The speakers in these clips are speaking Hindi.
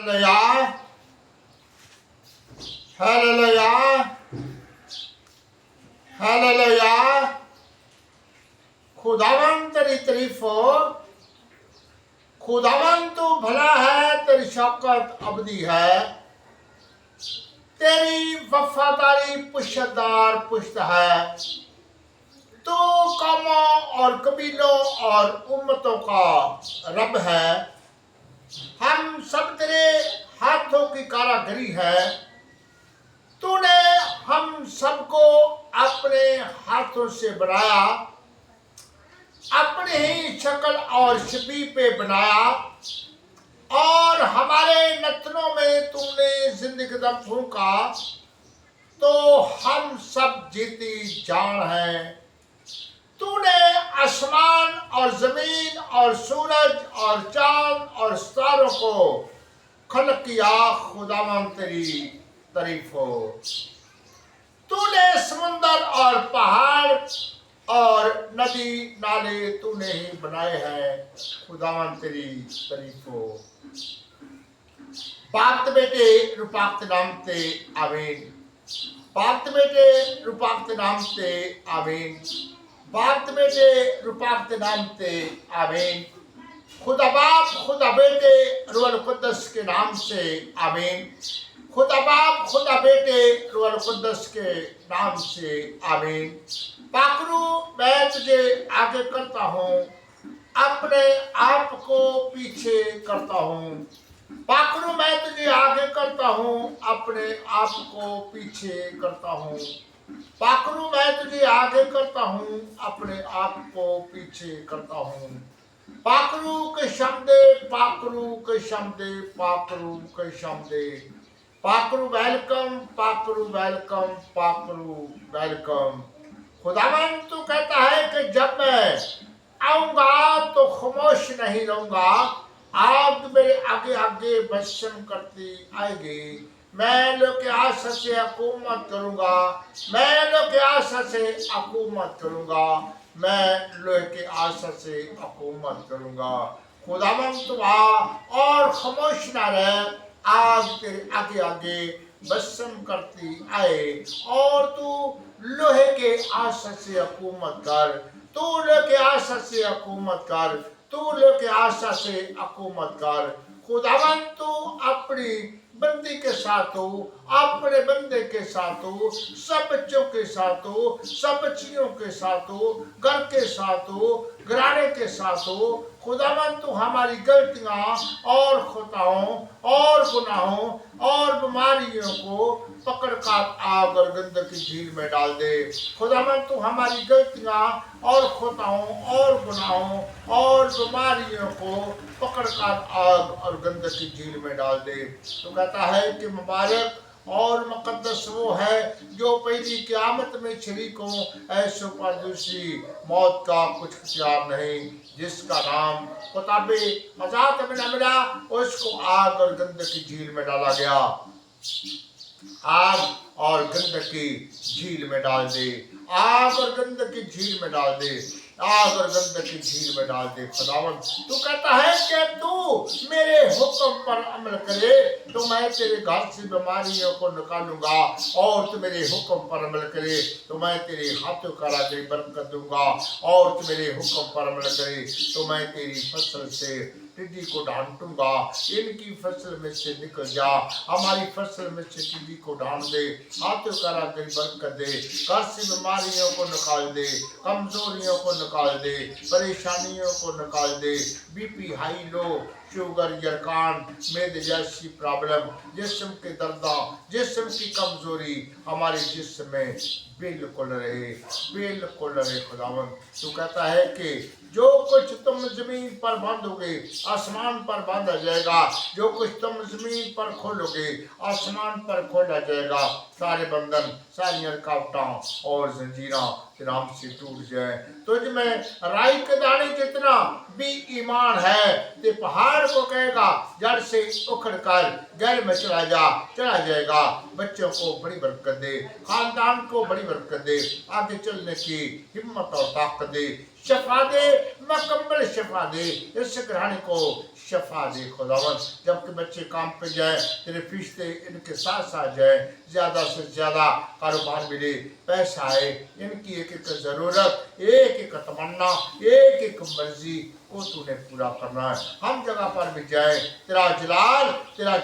Hallelujah. Hallelujah. Hallelujah. खुदावन तेरी तारीफ हो, खुदावन तू भला है, तेरी शौकत अबदी है, तेरी वफादारी पुश्तदार पुश्त है। तू कौमों और कबीलों और उम्मतों का रब है। हम सब तेरे हाथों की कारागरी है। तूने हम सबको अपने हाथों से बनाया, अपने ही शक्ल और शबी पे बनाया, और हमारे नथनों में तुमने जिंदगी दम फूंका, तो हम सब जीती जान हैं। तूने आसमान और जमीन और सूरज और चांद और सितारों को खल्क किया, खुदावन तेरी तारीफ हो। तूने समुंदर और पहाड़ और नदी नाले तूने ही बनाए हैं, खुदावन तेरी तारीफ हो। बाप बेटे रूपाक्त नाम ते आमीन। बाप बेटे रूपाक्त नाम ते आमीन। बाप बेटे रूपाक्त नाम ते आमीन। खुदा बाप खुदा बेटे रूहुल कुद्दस के नाम से आमीन। खुदा बाप खुदा बेटे रूहुल कुद्दस के नाम से आमीन। पाकरू मैं तुझे आगे करता हूँ, अपने आप को पीछे करता हूँ। पाकरू मैं तुझे आगे करता हूँ, अपने आप को पीछे करता हूँ। पाकरू मैं तुझे आगे करता हूँ, अपने आप को पीछे करता हूँ। पाकरू के शब्दे, पाकरू के शब्दे, पाकरू के शब्दे। पाकरू वेलकम, पाकरू वेलकम, पाकरू वेलकम। खुदावन तू कहता है कि जब मैं आऊंगा तो खामोश नहीं रहूंगा, आग मेरे आगे आगे बशम करती आएगी। मैं लोग की आशा से हुकूमत करूंगा, मैं लोग की आशा से हुकूमत करूंगा, मैं लोग की आशा से हुकूमत करूंगा। खुदावन तू आ और खामोश ना रह, आग तेरे आगे आगे बशम करती आए, और तू लोहे के आशा से हुकूमत कर, तू लोहे के आशा से हुकूमत कर, तू लोहे के आशा से हुकूमत कर। खुदावन तू अपनी बंदी के साथ हो, अपने बंदे के साथ हो, सब बच्चों के साथ हो, सब बच्चियों के साथ हो, घर के साथ हो, घराने के साथ हो। खुदावन तू हमारी गलतियां और खताओं और गुनाहों और बीमारियों को पकड़कर आग और गंदगी झील में डाल दे। खुदावन तू हमारी गलतियां और खताओं और गुनाहों और बीमारियों को पकड़कर आग और गंदगी झील में डाल दे। तो कहता है कि मुबारक और मुकद्दस वो है जो पहली क़यामत में शरीक हो, ऐसो पर दूसरी मौत का कुछ इख्तियार नहीं, जिसका नाम किताबे हज़ात में न मिला, उसको आग और गंदगी झील में डाला गया। आग और गंदगी झील में डाल दे, आग और गंदगी झील में डाल दे, आग और गंदगी झील में डाल दे। खुदावन तू कहता है कि तू मेरे हुक्म पर अमल करे तो मैं तेरे घर से बीमारियों को निकालूंगा, और तू मेरे हुक्म पर अमल करे तो मैं तेरे हाथों का राज बरकत दूंगा, और तू मेरे हुक्म पर अमल करे तो मैं तेरी फसल से टिड्डी को डांटूंगा। इनकी फसल में से निकल जा, हमारी फसल में से टिड्डी को डांट दे, हाथों का राज बरकत दे, घर से बीमारियों को निकाल दे, कमजोरियों को निकाल दे, परेशानियों को निकाल दे, बीपी हाई लो, शुगर यरकान मेद जैसी प्रॉब्लम, जिस्म के दर्दा, जिस्म की कमजोरी हमारे जिस्म में बिल्कुल रहे, बिल्कुल रहे। खुदावन तू कहता है कि जो कुछ तुम जमीन पर बांधोगे आसमान पर बांधा जाएगा, जो कुछ तुम जमीन पर खोलोगे आसमान पर खोला जाएगा। सारे बंधन, सारी रुकावटें और जंजीरें नाम से टूट जाए। तुझ में राई के दाने जितना भी ईमान है, ते पहाड़ को कहेगा जड़ से उखड़ कर गहरे में चला जाएगा। बच्चों को बड़ी बरकत दे, खानदान को बड़ी बरकत दे, आगे चलने की हिम्मत और ताकत दे। शफा दे, मुकम्मल शफा दे, इस घराने को शफा दे खुदावन। जबकि बच्चे काम पे जाए, तेरे फरिश्ते इनके साथ साथ जाए, ज़्यादा से ज़्यादा कारोबार मिले, पैसा आए, इनकी एक एक ज़रूरत, एक एक तमन्ना, एक एक मर्जी को तूने पूरा करना है। हम जगह पर भी जाए, तेरा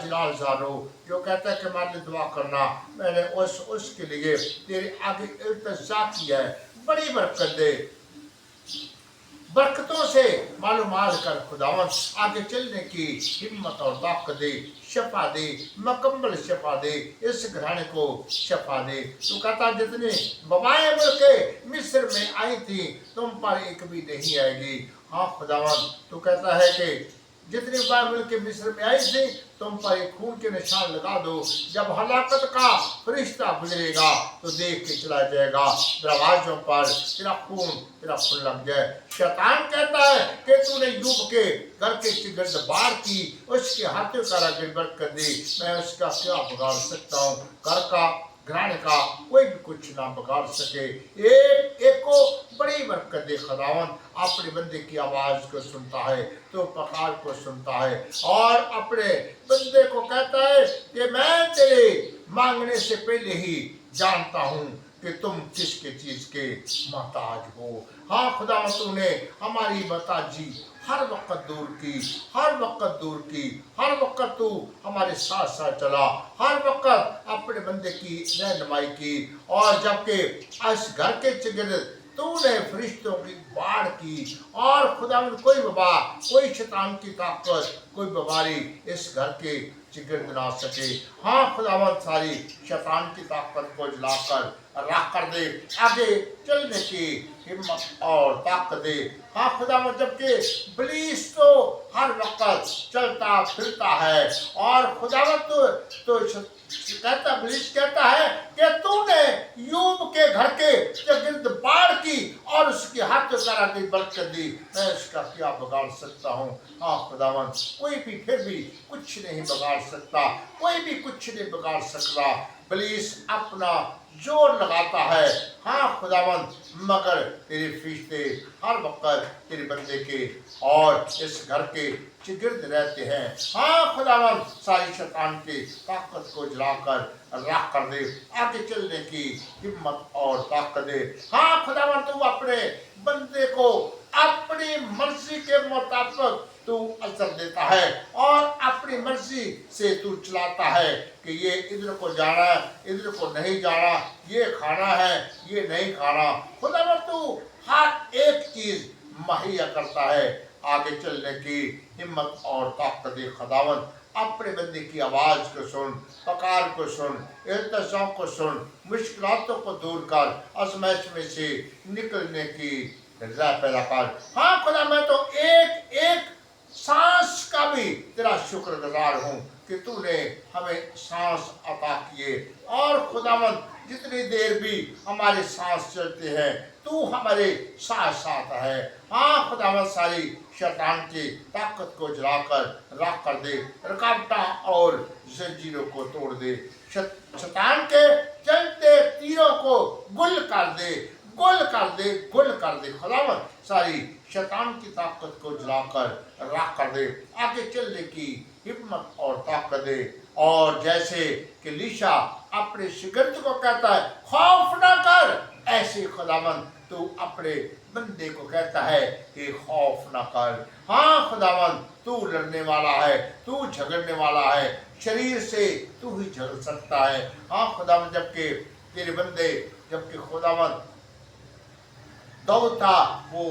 जलाल जानो। जो कहता है कि हमारे लिए दुआ करना, मैंने उसके लिए तेरे आगे इल्तिजा किया है। बड़ी बरकत दे, बरकतों से मालूमाल कर खुदावन, आगे चलने की हिम्मत और ताकत दे, शफा दे, मुकम्मल शफा दे, इस घराने को शफा दे। तू कहता जितनी वबाएं मुल्के मिस्र में आई थी, तुम पर एक भी नहीं आएगी। हाँ खुदावन, तू कहता है कि जितनी वबाएं मुल्के मिस्र में आई थी, तुम पर एक खून के निशान लगा दो। जब हलाकत का फरिश्ता गुजरेगा तो देख के चला जाएगा, दरवाजों पर तेरा खून लग जाए। शैतान कहता है कि तूने यूब के घर के गिरद बार की, उसके हाथों का गिरबत कर दी, मैं उसका क्या बिगाड़ सकता हूँ। घर का घराने का कोई भी कुछ ना बिगाड़ सके। एक को बड़ी बरकत दे खुदावन, अपने बंदे की आवाज को सुनता है, तो पुकार को सुनता है, और अपने बंदे को कहता है कि मैं तेरे मांगने से पहले ही जानता हूँ कि तुम किसके चीज के मोहताज हो। हाँ खुदा, तूने हमारी मोहताजी हर वक्त दूर की, हर वक्त तू हमारे साथ साथ चला, हर वक्त अपने बंदे की रहनुमाई की। और जबकि इस घर के चिगिर्द तूने फरिश्तों की बाढ़ की, और खुदा कोई वबा, कोई शैतान की ताकत, कोई बीमारी इस घर के चिगिर्द ना सके। हाँ खुदावंद, सारी शैतान की ताकत को जलाकर राख कर दे, आगे चलने की हिम्मत और ताकत दे। हाँ खुदावंद, जबकि इब्लीस तो हर वक्त चलता फिरता है, और खुदावंद तो कहता, इब्लीस कहता है कि तूने यूब के घर के गिर्द बाढ़ की और उसके हाथ करा की बरकत दी, मैं इसका क्या बिगाड़ सकता हूँ। हाँ खुदावंद, कोई भी फिर भी कुछ नहीं बिगाड़ सकता, कोई भी कुछ नहीं बिगाड़ सकता। इब्लीस अपना जोर लगाता है, हाँ खुदावंद, मगर तेरे फरिश्ते हर वक्त तेरे बंदे के और इस घर के चिगिर्द रहते हैं। हाँ खुदावंद, सारी शैतान की ताकत को जलाकर राख कर दे, आगे चलने की हिम्मत और ताकत दे। हाँ खुदावंद, तू अपने बंदे को अपनी मर्जी के मुताबिक तू असर देता है, और अपनी मर्जी से तू चलाता है कि ये इधर को जाना, इधर को नहीं जाना, ये खाना है, ये नहीं खाना। खुदावंद, तू हर एक चीज मुहैया करता है, आगे चलने की हिम्मत और ताकत दे। खुदावंद, अपने बंदे की आवाज को सुन, पुकार को सुन, इल्तिजा को सुन, मुश्किलातों को दूर कर, आजमाइश में से निकलने की राह पैदा कर। हाँ खुदा, मैं तो एक एक सांस का भी तेरा शुक्रगुजार हूँ कि तूने हमें सांस अता किए, और खुदावंद जितनी देर भी हमारे सांस चलते हैं तू हमारे साथ साथ है। हाँ खुदावंद, सारी शैतान की ताकत को जलाकर राख कर दे, रुकावटां और जंजीरों को तोड़ दे, शैतान के चलते तीरों को गुल कर दे, गुल कर दे। खुदावंद, सारी शैतान की ताकत को जलाकर राख कर दे, आगे चलने की हिम्मत और ताकत दे। और जैसे कि लीशा अपने शिगिर्द को कहता है खौफ ना कर, ऐसे खुदावंद तू अपने बंदे को कहता है कि खौफ ना कर। हाँ खुदावंद, तू लड़ने वाला है, तू झगड़ने वाला है, शरीर से तू ही झगड़ सकता है। हाँ खुदावंद, जबकि तेरे बंदे, जबकि खुदावंद दौड़ता वो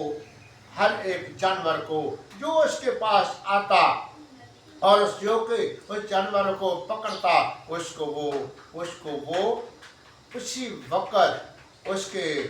हर एक जानवर को जो उसके पास आता, और उस जानवर को पकड़ता, उसको वो उसी वक्त उसके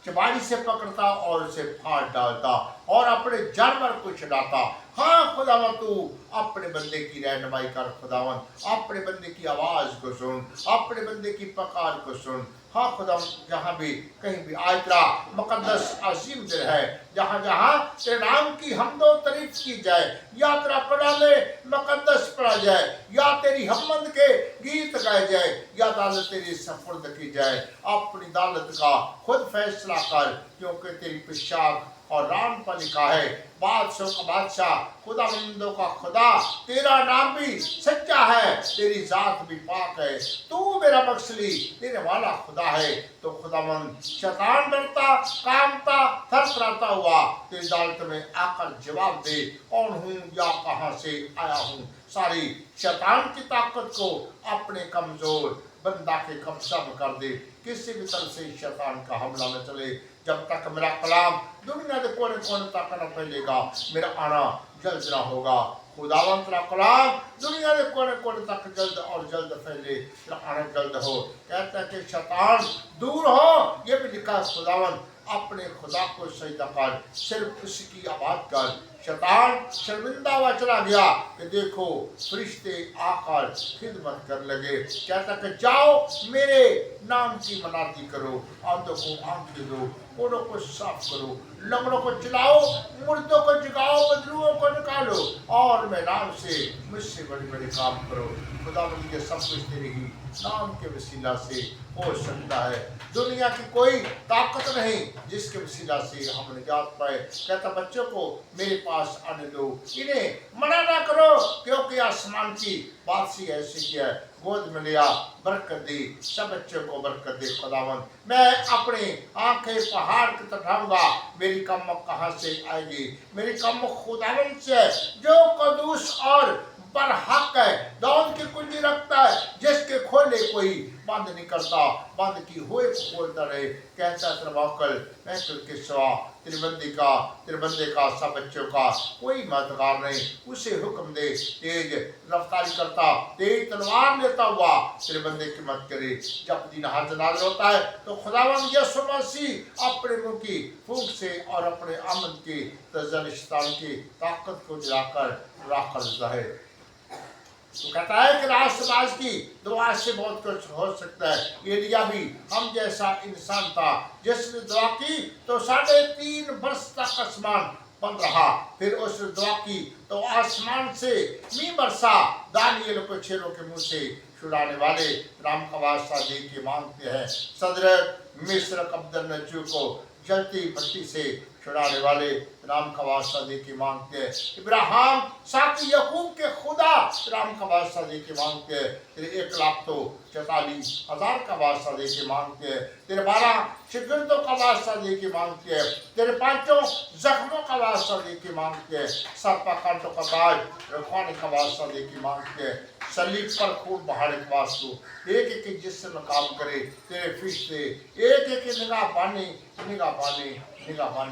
चबाड़ी से पकड़ता और उसे फाड़ डालता और अपने जानवर को छुड़ाता। हाँ खुदावन, तू अपने बंदे की रहनुमाई कर खुदावन, अपने बंदे की आवाज को सुन, अपने बंदे की पुकार को सुन। हाँ खुदा जहाँ भी कहीं भी आज तेरा मुकद्दस अजीम दिन है, जहाँ जहाँ तेरे नाम की हमदो तारीफ की जाए, या तेरा कलामे मुकद्दस पढ़ा जाए, या तेरी हमद के गीत गाए जाए, या अदालत तेरी सफुर्द की जाए। अपनी अदालत का खुद फैसला कर, क्योंकि तेरी पेशाक और राम पर लिखा है, बादशाह का बादशाह, खुदावंदों का खुदा, तेरा नाम भी सच्चा है, तेरी जात भी पाक है, तू मेरा मकसली देने वाला खुदा है। तो खुदावंद शैतान डरता कामता थरथराता हुआ तेरी अदालत में आकर जवाब दे, कौन हूँ या कहाँ से आया हूँ। सारी शैतान की ताकत को अपने कमजोर बंदा के कब्जा में कर दे, किसी भी तरह से शैतान का हमला न चले। जब तक मेरा कलाम दुनिया के कोने कोने तक न फैलेगा, मेरा आना जल्द ना होगा। खुदावंत तेरा कलाम दुनिया के कोने कोने तक जल्द और जल्द फैले, तेरा आना जल्द हो। कहता है कि शैतान दूर हो, ये भी लिखा खुदावंत अपने खुदा को सजदा कर, सिर्फ उसकी आबाद कर। शैतान शर्मिंदा हुआ चला गया कि देखो फरिश्ते आकर खिदमत कर लगे। कहता कि जाओ मेरे नाम की मनाती करो, आंधों को आंखें दो, कोड़ों को साफ करो, लंगड़ों को चलाओ, मुर्दों को जगाओ, बदलुओं को निकालो, और मैं नाम से मुझसे बड़े बड़े काम करो। खुदावंद के सब कुछ तेरे ही नाम के वसीला से हो सकता है। दुनिया की कोई ताकत नहीं जिसके वसीला से हम निजात पाए। कहता बच्चों को मेरे पास आने दो, इन्हें मना ना करो, क्योंकि आसमान की बादशाही ऐसी की है। गोद में लिया, बरकत दी, सब बच्चों को बरकत दे खुदावंद। मैं अपनी आंखें पहाड़ की तरफ उठाऊंगा, मेरी कमक कहाँ से आएगी? मेरी कमक खुदावंद से जो कदूस और बरहक है, दाऊद की कुंजी रखता है, जिसके खोले कोई बंद नहीं करता, बंद की हुए खोलता रहे। कहता तरवाकल मैं तुझके सिवा तेरे बंदे का सब बच्चों का कोई मददगार नहीं। उसे हुक्म दे, तेज रफ्तारी करता, तेज तलवार लेता हुआ तेरे बंदे की मदद करे। जब दिन हाजिर नाज़िर होता है तो खुदावंद यीशु मसीह अपने मुंह की फूंक से और अपने आमद की तजलिस्तान की ताकत को जलाकर राख देता है। तो कहता है कि राष्ट्रवाद की दुआ से बहुत कुछ हो सकता है। एलिया भी हम जैसा इंसान था, जिसने दुआ की तो 3.5 वर्ष तक आसमान बंद रहा, फिर उसने दुआ की तो आसमान से मींह बरसा। दानियल को शेरों के मुंह से छुड़ाने वाले राम का वास्ता दे के मांगते हैं। सदरक मिस्र अब्दुन्नजू को जलती भट्टी से छुड़ाने वाले राम का वास्ता दे के मांगते हैं। इब्राहिम साकी यकूब के खुदा राम का वास्ता दे के मांगते हैं। तेरे 1,44,000 का वास्ता दे के मांगते हैं। तेरे 12 शिगिर्दों का वास्ता दे के मांगते हैं। तेरे 5 जख्मों का वास्ता दे के मांगते हैं। 7 कांटों का ताज रखवाने का वास्ता दे के मांगते हैं। सलीब पर खून बहाने के वास्ते एक एक जिस्म काम करे। तेरे फरिश्ते एक एक निगाह पानी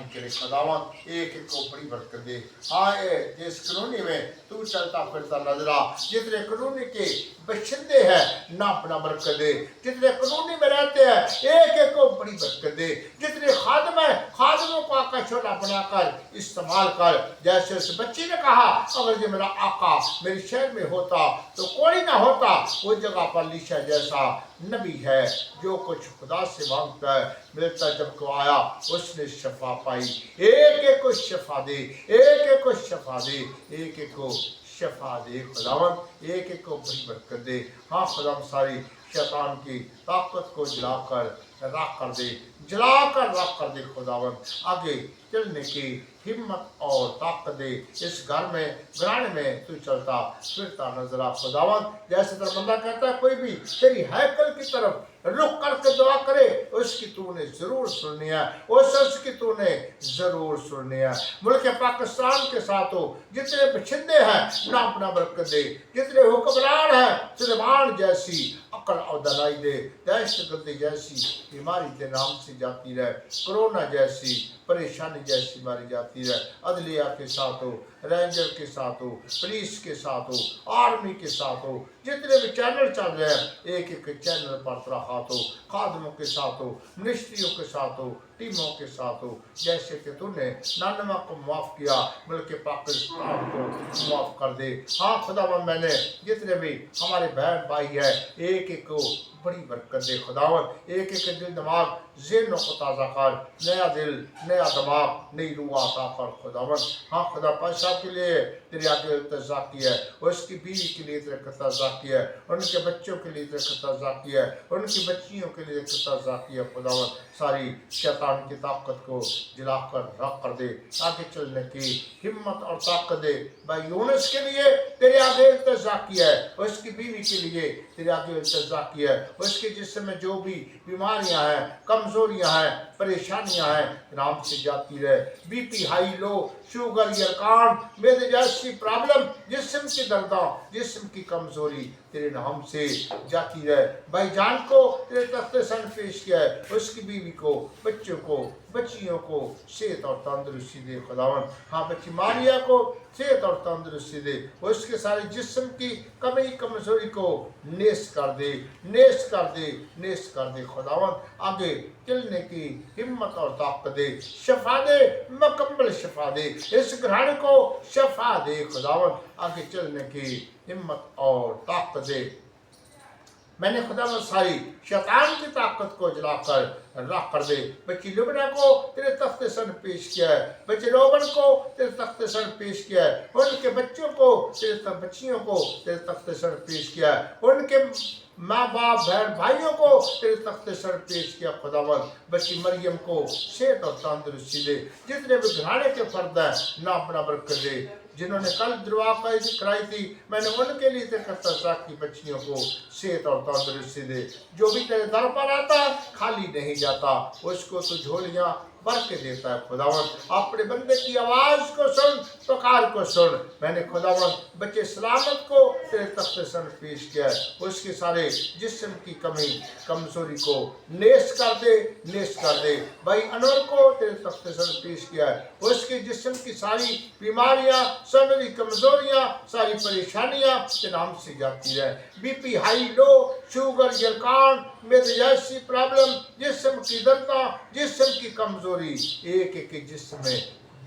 करे। खुदावंद एक एक को बड़ी बरकत दे। हाँ जिस कानूनी में तू चलता फिरता नजर आ, जितने कानूनी के बशिंदे हैं ना अपना बरकत दे। जितने कानूनी में रहते हैं एक एक को बड़ी बरकत दे। जितने खादम है खादमों को आका छोटा बनाकर इस्तेमाल कर। जैसे उस बच्ची ने कहा अगर ये मेरा आका मेरे शहर में होता तो कोई ना होता। वो जगह पर लीशा जैसा नबी है, जो कुछ खुदा से मांगता है मिलता। जब को आया उसने शफा पाई। एक एक को शफा दे, एक एक को शफा दे, एक एक को शफा दे। खुदावंद एक एक को बड़ी बरकत दे। हाँ खुदावंद सारी शैतान की ताकत को जलाकर राख कर दे, जलाकर राख कर दे। खुदावंद आगे चलने की हिम्मत और ताकत दे। इस घर में घराने में तू चलता फिरता नजर आ। खुदावंद जैसे तेरा बंदा कहता है कोई भी तेरी हैकल की तरफ रुक करके दुआ करे, उसकी तूने जरूर सुननी है, उसकी तूने जरूर सुननी है। मुल्क पाकिस्तान के साथ हो जितने बछिंदे हैं ना अपना बरकत दे। जितने हुक्मरान हैं सुलेमान जैसी अकल और दलाई दे। दहशतगर्दी जैसी बीमारी के नाम से जाती रहे, कोरोना जैसी परेशानी जैसी मारी जाती रहे। अदलिया के साथ हो, रेंजर के साथ हो, पुलिस के साथ हो, आर्मी के साथ हो, जितने भी चैनल चल रहे हैं एक एक चैनल पर तेरा हाथ हो, खादमों के साथ हो, मिनिस्ट्रियों के साथ हो, टीमों के साथ हो। जैसे कि तूने नानमा को माफ़ किया बल्कि पाकिस्तान को माफ़ कर दे। हाँ खुदावन, मैंने जितने भी हमारे बहन भाई है एक एक को बड़ी बरकत दे खुदावन, एक एक दिल दिमाग ज़हनों को ताज़ा कर, नया दिल नया दिमाग नई रूह अता कर खुदावन। हाँ खुदा पातशाह के लिए तेरे आगे इल्तिजा की है, उसकी बीवी के लिए तेरे इल्तिजा की है, उनके बच्चों के लिए तेरे इल्तिजा की है, उनकी बच्चियों के लिए इल्तिजा की है खुदावन। सारी शैतान की ताकत को जलाकर रख कर दे, आगे चलने की हिम्मत और ताकत दे। भाई यूनुस के लिए तेरे आगे इल्तिजा किया है, उसकी बीवी के लिए तेरे आगे इल्तिजा किया है, उसके जिस्म में जो भी बीमारियां हैं, कमजोरियां हैं, परेशानियां हैं, नाम से जाती रहे। बीपी हाई लो, शुगर यरकान मेरे जैसी प्रॉब्लम, जिस्म की दर्दा, जिस्म की कमजोरी तेरे नाम से जाती रहे। भाई जान को तेरे तख्ते सन पेश किया है, उसकी बीवी को, बच्चों को, बच्चियों को सेहत और तंदुरुस्ती दे खुदावन। हाँ बच्ची मारिया को सेहत और तंदुरुस्ती दे, उसके सारे जिस्म की कमी कमजोरी को नेस कर दे, नेस कर दे, नेस कर दे खुदावन। आगे चलने की हिम्मत और ताकत दे, शफा दे, मुकम्मल शफा दे, इस घराने को शफा दे खुदावन। आगे चलने की हिम्मत और ताकत दे। मैंने खुदा सारी शैतान की ताकत को जलाकर राख कर दे। बच्ची लुबना को तेरे तख्ते सन पेश किया है, बच्चे लोबन को तेरे तख्ते सन पेश किया है, उनके बच्चों को तेरे बच्चियों को तेरे तख्ते सन पेश किया है, उनके माँ बाप बहन भाइयों को तेरे तख्ते सर पेश किया खुदावन। बच्ची मरियम को सेहत और तंदुरुस्ती दे, जितने भी घराने के फर्द हैं ना अपना बरकत दे, जिन्होंने कल दुआ कराई थी मैंने उनके लिए तेरे की बच्चियों को सेहत और तंदुरुस्ती दे। जो भी तेरे दर पर आता खाली नहीं जाता, उसको तो झोलियाँ भर के देता है खुदावन। अपने बंदे की आवाज को सुन, पुकार को सुन। मैंने खुदावन बच्चे सलामत को तेरे तख्ते सन पेश किया है, उसके सारे जिस्म की कमी कमजोरी को नेस कर दे, नेस कर दे। भाई अनवर को तेरे तख्ते सन पेश किया है, उसके जिस्म की सारी बीमारियां, सारी कमजोरियां, सारी परेशानियां के नाम से जाती है। बीपी हाई लो, शुगर यरकान मेरे जैसी प्रॉब्लम, जिस्म की दर्द, जिस्म की कमजोरी एक एक जिस्म में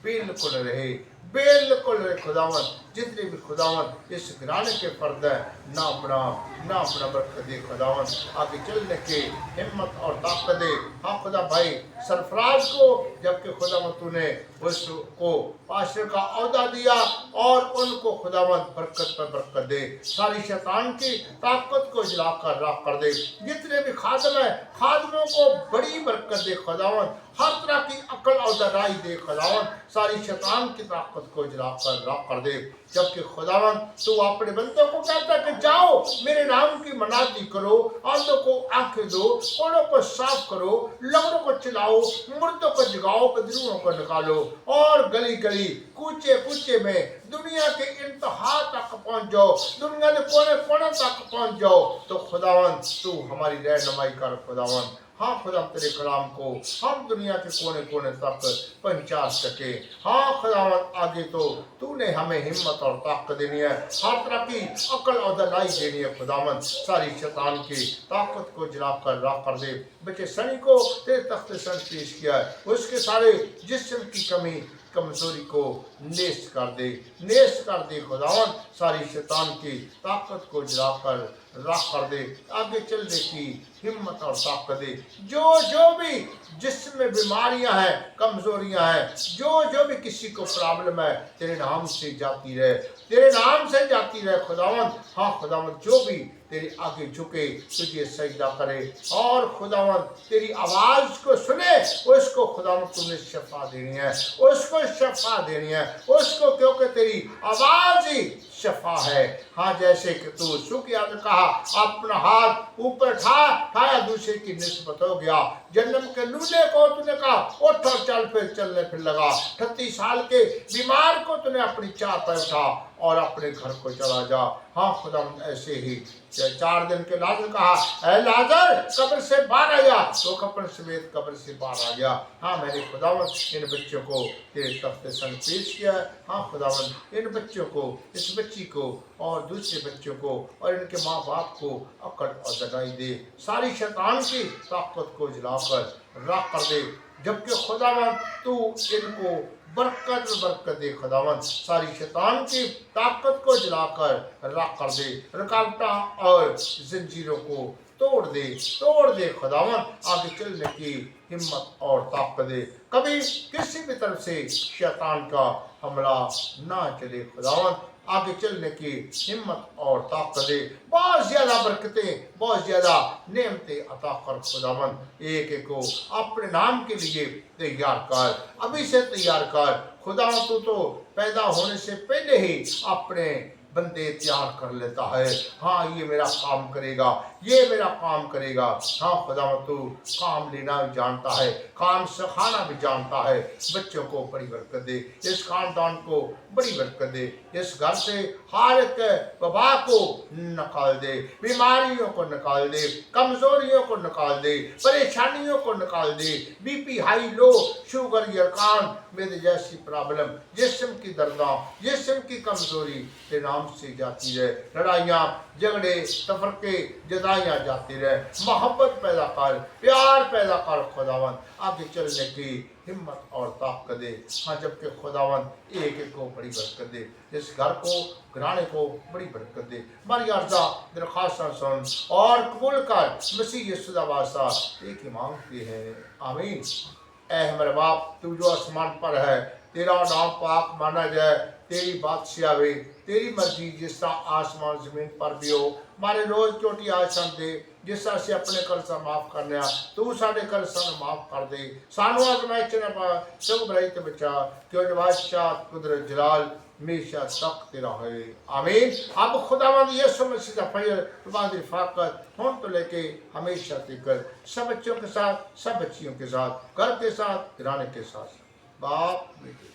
बिल्कुल रहे, बिल्कुल रहे खुदावन। जितने भी खुदावन इस घराने के फर्द है ना अपना बरकत दे खुदावन। आगे चलने की हिम्मत और ताकत दे। हाँ खुदा भाई सरफराज को जबकि खुदावन तूने उसको पास्टर का औहदा दिया और उनको खुदावन बरकत पर बरकत दे, सारी शैतान की ताकत को जलाकर राख कर दे। जितने भी खादम है खादमों को बड़ी बरकत दे खुदावन, हर तरह की अकल और दराई दे खुदावन, सारी शैतान की ताकत को जलाकर राख कर दे। जबकि खुदावन तू अपने बंदों को कहता है कि जाओ मेरे नाम की मनाती करो, आंधों को आंखें दो, कोड़ों को साफ करो, लंगड़ों को चलाओ, मुर्दों को जगाओ, बदरूओं को निकालो और गली गली कूचे कूचे में दुनिया के इंतहा तक पहुंच जाओ, दुनिया के कोने कोने तक पहुंच जाओ। तो खुदावन तू हमारी रहनुमाई कर खुदावन। हाँ खुदा तेरे कलाम को हम दुनिया के कोने कोने तक पहुंचा सके। हाँ खुदावन आगे तो तूने हमें हिम्मत और ताकत देनी है, हर तरह की अकल और दलाई देनी है खुदावन। सारी शैतान की ताकत को जलाकर राख कर दे। बच्चे सनी को तेरे तख्ते सन पेश किया है, उसके सारे जिस्म की कमी कमजोरी को नेस कर दे, नेस कर दे खुदावन। सारी शैतान की ताकत को जलाकर राख कर दे। आगे चलने की हिम्मत और ताकत दे। जो भी जिसमें बीमारियां हैं, कमजोरियां हैं, जो भी किसी को प्रॉब्लम है तेरे नाम से जाती रहे, तेरे नाम से जाती रहे खुदावन। हाँ खुदावन जो भी तेरे आगे झुके तुझे सजदा करे और खुदावन तेरी आवाज को सुने, उसको खुदावन तुमने शफा देनी है, उसको शफा देनी है उसको, क्योंकि तेरी आवाज ही शफा है। हाँ जैसे कि तू सुखिया ने कहा अपना हाथ ऊपर ठाया दूसरे की निस्बत हो गया। जन्म के लूले को तूने कहा उठ और चल, फिर चलने फिर लगा। 38 साल के बीमार को तूने अपनी चाह पर उठा और अपने घर को चला जा। हाँ खुदावंद ऐसे ही 4 दिन के लाजर कहा, ऐ लाजर कब्र से बाहर आ जा, तो कब्र समेत कब्र से बाहर आ गया। हाँ मैंने खुदावंद इन बच्चों को तेरे तख्ते संग पेश किया। हाँ खुदावंद इन बच्चों को, इस बच्ची को और दूसरे बच्चों को और इनके माँ बाप को अकड़ और दगाई दे, सारी शैतान की ताकत को जलाकर राख कर दे, जबकि खुदावंद तू इनको बरकत दे। खुदावंद सारी शैतान की ताकत को जलाकर राख कर दे, रुकावटें और जंजीरों को तोड़ दे खुदावंद, आगे चलने की हिम्मत और ताकत दे। कभी किसी भी तरफ से शैतान का हमला ना चले खुदावंद, आगे चलने की हिम्मत और ताकत दे। बहुत ज्यादा बरकतें, बहुत ज्यादा नेमतें अता कर खुदावंद। एक एक को अपने नाम के लिए तैयार कर, अभी से तैयार कर खुदावंद। तू तो पैदा होने से पहले ही अपने बंदे तैयार कर लेता है। हाँ ये मेरा काम करेगा, ये मेरा काम करेगा। हाँ खुदावंद तू काम लेना भी जानता है, काम सिखाना भी जानता है। बच्चों को बड़ी बरकत दे, इस खानदान को बड़ी बरकत दे, इस घर से हर एक वबा को निकाल दे, बीमारियों को निकाल दे, कमजोरियों को निकाल दे, परेशानियों को निकाल दे। बीपी हाई लो, शुगर यरकान मेरे जैसी प्रॉब्लम, जिस्म की दर्दा, जिस्म की कमजोरी के नाम से जाती रहे। लड़ाइयाँ झगड़े तफरके जदाइयाँ जाती रहे। मोहब्बत पैदा कर, प्यार पैदा कर खुदावंद, आगे चलने की हिम्मत और ताकत दे। हाँ जबकि खुदावंद एक एक को बड़ी बरकत दे, इस घर को घराने को बड़ी बरकत दे। हमारी अर्जा दरख्वास्त सुन और कबूल कर, मसीह यीशु दा वास्ता एक ही मांगते हैं, आमीन। ऐ हमारे बाप तू जो आसमान पर है, तेरा नाम पाक माना जाए, तेरी बादशाह आवे, तेरी मर्जी जिस तरह आसमान जमीन पर भी हो। हमारे रोज चोटी आज सन दे, जिस तरह से अपने कर्जा माफ करने, तू साढ़े कर्जा माफ कर दे। सानू आजमाइश न पा, सब बुराई ते बचा, क्योंकि बादशाह कुदरत जलाल हमेशा तक तेरा है, आमीन। अब खुदावंद यीशु मसीह का फजल तुम्हारी रिफाकत हों तो लेके हमेशा तक सब बच्चों के साथ, सब बच्चियों के साथ, घर के साथ, घराने के साथ, बाप बेटे